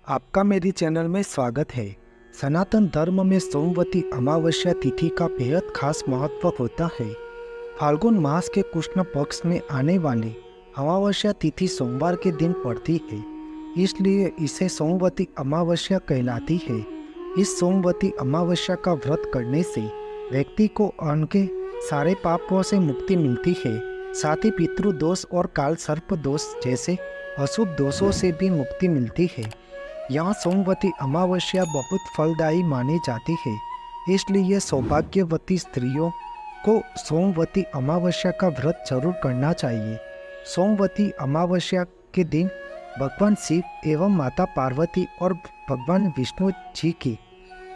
आपका मेरी चैनल में स्वागत है। सनातन धर्म में सोमवती अमावस्या तिथि का बेहद खास महत्व होता है। फाल्गुन मास के कृष्ण पक्ष में आने वाली अमावस्या तिथि सोमवार के दिन पड़ती है, इसलिए इसे सोमवती अमावस्या कहलाती है। इस सोमवती अमावस्या का व्रत करने से व्यक्ति को उनके सारे पापों से मुक्ति मिलती है, साथ ही पितृदोष और काल सर्प दोष जैसे अशुभ दोषों से भी मुक्ति मिलती है। यहाँ सोमवती अमावस्या बहुत फलदायी मानी जाती है, इसलिए सौभाग्यवती स्त्रियों को सोमवती अमावस्या का व्रत जरूर करना चाहिए। सोमवती अमावस्या के दिन भगवान शिव एवं माता पार्वती और भगवान विष्णु जी की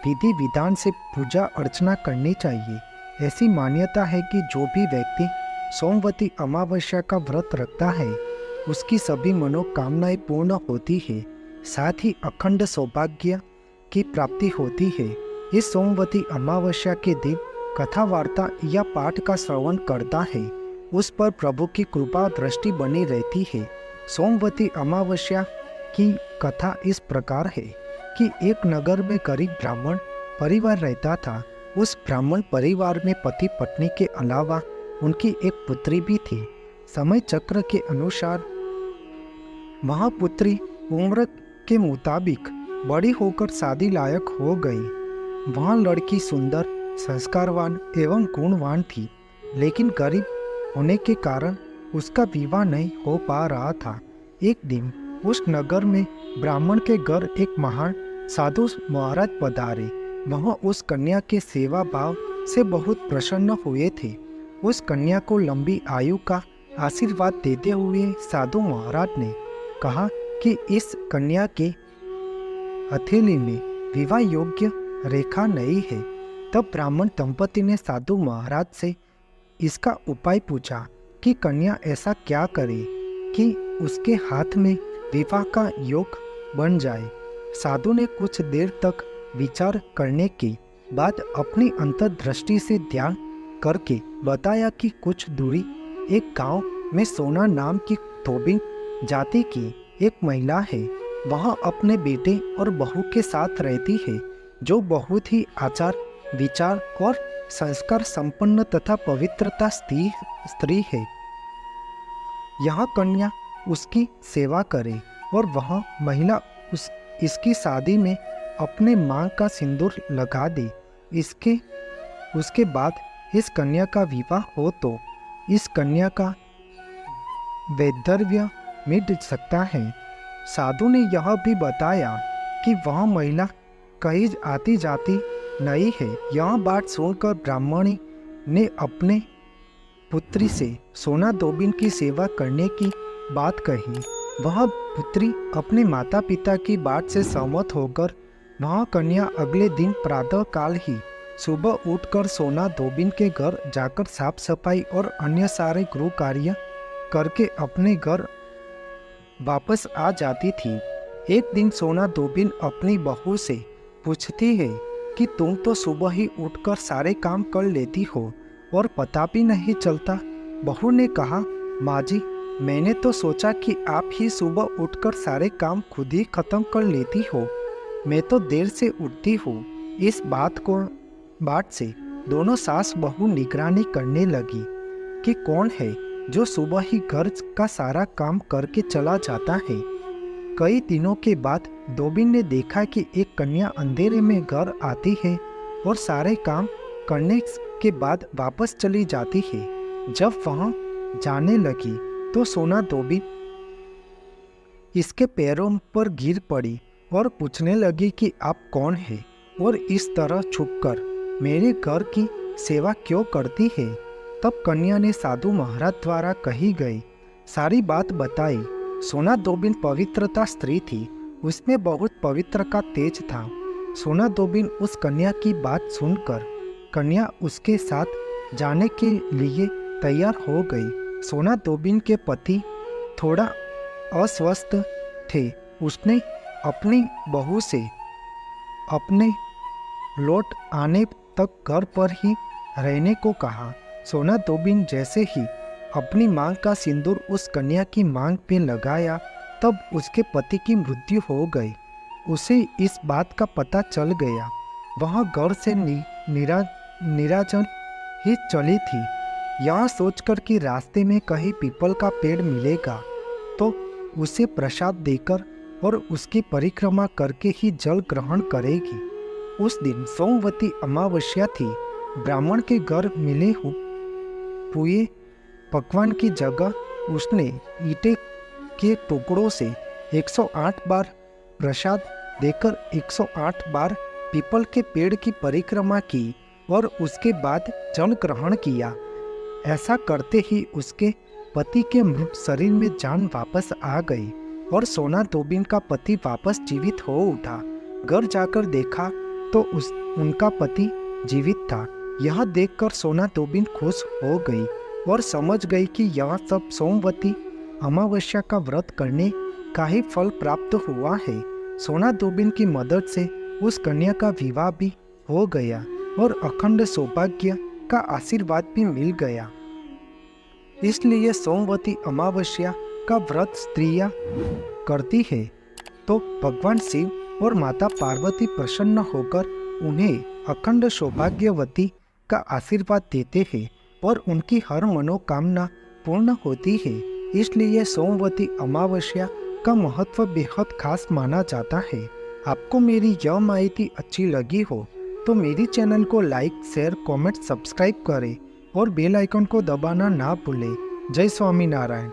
विधि विधान से पूजा अर्चना करनी चाहिए। ऐसी मान्यता है कि जो भी व्यक्ति सोमवती अमावस्या का व्रत रखता है, उसकी सभी मनोकामनाएं पूर्ण होती है, साथ ही अखंड सौभाग्य की प्राप्ति होती है। इस सोमवती अमावस्या के दिन कथा वार्ता या पाठ का श्रवण करता है, उस पर प्रभु की कृपा दृष्टि बनी रहती है। सोमवती अमावस्या की कथा इस प्रकार है कि एक नगर में गरीब ब्राह्मण परिवार रहता था। उस ब्राह्मण परिवार में पति पत्नी के अलावा उनकी एक पुत्री भी थी। समय चक्र के अनुसार वह पुत्री उम्र के मुताबिक बड़ी होकर शादी लायक हो गई। वह लड़की सुंदर, संस्कारवान एवं गुणवान थी, लेकिन गरीब होने के कारण उसका विवाह नहीं हो पा रहा था। एक दिन उस नगर में ब्राह्मण के घर एक महान साधु महाराज पधारे। वह उस कन्या के सेवा भाव से बहुत प्रसन्न हुए थे। उस कन्या को लंबी आयु का आशीर्वाद देते हुए साधु महाराज ने कहा कि इस कन्या के हथेली में विवाह योग्य रेखा नहीं है। तब ब्राह्मण दंपति ने साधु महाराज से इसका उपाय पूछा कि कन्या ऐसा क्या करे कि उसके हाथ में विवाह का योग बन जाए। साधु ने कुछ देर तक विचार करने के बाद अपनी अंतर्दृष्टि से ध्यान करके बताया कि कुछ दूरी एक गांव में सोना नाम की धोबिन जाति की एक महिला है। वह अपने बेटे और बहू के साथ रहती है, जो बहुत ही आचार विचार और संस्कार संपन्न तथा पवित्रता स्त्री है। यह कन्या उसकी सेवा करे और वह महिला इसकी शादी में अपने मांग का सिंदूर लगा दे। उसके बाद इस कन्या का विवाह हो तो इस कन्या का वैधर्य मिट सकता है। साधु ने यह भी बताया कि वह महिला कहीं आती जाती नहीं है। यह बात सुनकर ब्राह्मणी ने अपने पुत्री से सोना धोबिन की सेवा करने की बात कही। वह पुत्री अपने माता पिता की बात से सहमत होकर वह कन्या अगले दिन प्रातः काल ही सुबह उठकर सोना धोबिन के घर जाकर साफ सफाई और अन्य सारे गृह कार्य करके अपने घर वापस आ जाती थी। एक दिन सोना धोबिन अपनी बहू से पूछती है कि तुम तो सुबह ही उठकर सारे काम कर लेती हो और पता भी नहीं चलता। बहू ने कहा, माँ जी, मैंने तो सोचा कि आप ही सुबह उठकर सारे काम खुद ही खत्म कर लेती हो। मैं तो देर से उठती हूँ। इस बात से दोनों सास बहू निगरानी करने लगी कि कौन है जो सुबह ही घर का सारा काम करके चला जाता है। कई दिनों के बाद धोबिन ने देखा कि एक कन्या अंधेरे में घर आती है और सारे काम करने के बाद वापस चली जाती है। जब वह जाने लगी तो सोना धोबिन इसके पैरों पर गिर पड़ी और पूछने लगी कि आप कौन है और इस तरह छुपकर मेरे घर की सेवा क्यों करती है। तब कन्या ने साधु महाराज द्वारा कही गई सारी बात बताई। सोना धोबिन पवित्रता स्त्री थी, उसमें बहुत पवित्र का तेज था। सोना धोबिन उस कन्या की बात सुनकर कन्या उसके साथ जाने के लिए तैयार हो गई। सोना धोबिन के पति थोड़ा अस्वस्थ थे। उसने अपनी बहू से अपने लौट आने तक घर पर ही रहने को कहा। सोना धोबिन जैसे ही अपनी मांग का सिंदूर उस कन्या की मांग पे लगाया, तब उसके पति की मृत्यु हो गई। उसे इस बात का पता चल गया। वह घर से निराजन ही चली थी, यह सोचकर कि रास्ते में कहीं पीपल का पेड़ मिलेगा तो उसे प्रसाद देकर और उसकी परिक्रमा करके ही जल ग्रहण करेगी। उस दिन सोमवती अमावस्या थी। ब्राह्मण के घर मिले हुए पकवान की जगह उसने ईंटे के टुकड़ों से 108 बार प्रसाद देकर 108 बार पीपल के पेड़ की परिक्रमा की और उसके बाद जल ग्रहण किया। ऐसा करते ही उसके पति के मृत शरीर में जान वापस आ गई और सोना दोबिन का पति वापस जीवित हो उठा। घर जाकर देखा तो उनका पति जीवित था। यह देखकर सोना दोबिन खुश हो गई और समझ गई कि यह सब सोमवती अमावस्या का व्रत करने का ही फल प्राप्त हुआ है। सोना दोबिन की मदद से उस कन्या का विवाह भी हो गया और अखंड सौभाग्य का आशीर्वाद भी मिल गया। इसलिए सोमवती अमावस्या का व्रत स्त्रियां करती है तो भगवान शिव और माता पार्वती प्रसन्न होकर उन्हें अखंड सौभाग्यवती का आशीर्वाद देते हैं और उनकी हर मनोकामना पूर्ण होती है। इसलिए सोमवती अमावस्या का महत्व बेहद खास माना जाता है। आपको मेरी यह माहिती अच्छी लगी हो तो मेरी चैनल को लाइक, शेयर, कमेंट, सब्सक्राइब करें और बेल आइकन को दबाना ना भूलें। जय स्वामीनारायण।